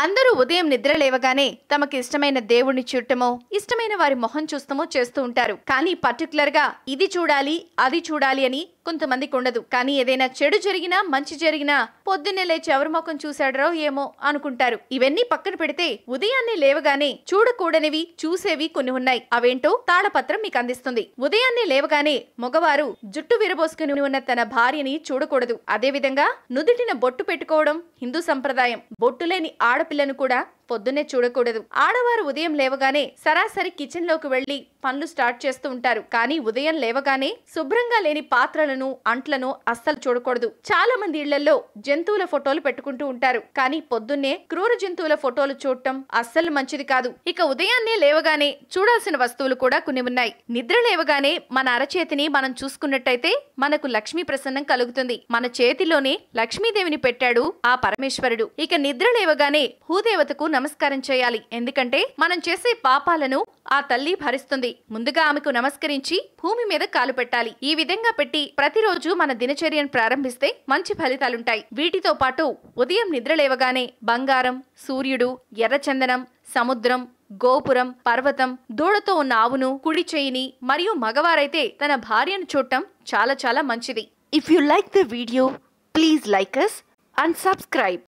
అందరూ ఉదయం నిద్ర లేవగానే తమకి ఇష్టమైన దేవుణ్ణి చూడటమో ఇష్టమైన వారి మొహం చూస్తామో చేస్తూ ఉంటారు. కానీ పర్టికులర్ గా ఇది చూడాలి అది చూడాలి అని కొంతమందికి ఉండదు. కానీ ఏదైనా చెడు జరిగినా మంచి జరిగినా పొద్దున్నే లేచి ఎవరి ముఖం చూశాడరో ఏమో అనుకుంటారు. ఇవన్నీ పక్కన పెడితే ఉదయాన్నే లేవగానే చూడకూడనివి చూసేవి కొన్ని ఉన్నాయి. అవేంటో తాళపత్రం మీకు అందిస్తుంది. ఉదయాన్నే లేవగానే మగవారు జుట్టు విరబోసుకుని ఉన్న తన భార్యని చూడకూడదు. అదే విధంగా నుదుటిన బొట్టు పెట్టుకోవడం హిందూ సంప్రదాయం. బొట్టు లేని ఆడపిల్లను కూడా పొద్దున్నే చూడకూడదు. ఆడవారు ఉదయం లేవగానే సరాసరి కిచెన్ లోకి వెళ్లి పనులు స్టార్ట్ చేస్తూ ఉంటారు. కానీ ఉదయం లేవగానే శుభ్రంగా లేని పాత్రలను అంట్లను అస్సలు చూడకూడదు. చాలా మంది ఇళ్లలో జంతువుల ఫోటోలు పెట్టుకుంటూ ఉంటారు. కానీ పొద్దున్నే క్రూర జంతువుల ఫోటోలు చూడటం అస్సలు మంచిది కాదు. ఇక ఉదయాన్నే లేవగానే చూడాల్సిన వస్తువులు కూడా కొన్ని ఉన్నాయి. నిద్ర లేవగానే మన అరచేతిని మనం చూసుకున్నట్టయితే మనకు లక్ష్మీ ప్రసన్నం కలుగుతుంది. మన చేతిలోనే లక్ష్మీదేవిని పెట్టాడు ఆ పరమేశ్వరుడు. ఇక నిద్ర లేవగానే భూదేవతకు నమస్కారం చేయాలి. ఎందుకంటే మనం చేసే పాపాలను ఆ తల్లి భరిస్తుంది. ముందుగా ఆమెకు నమస్కరించి భూమి మీద కాలు పెట్టాలి. ఈ విధంగా పెట్టి ప్రతిరోజు మన దినచర్యను ప్రారంభిస్తే మంచి ఫలితాలుంటాయి. వీటితో పాటు ఉదయం నిద్ర లేవగానే బంగారం, సూర్యుడు, ఎర్రచందనం, సముద్రం, గోపురం, పర్వతం, దూడతో ఉన్న ఆవును, కుడి చేయిని మరియు మగవారైతే తన భార్యను చూడటం చాలా చాలా మంచిది. If you like the video, please like us and subscribe.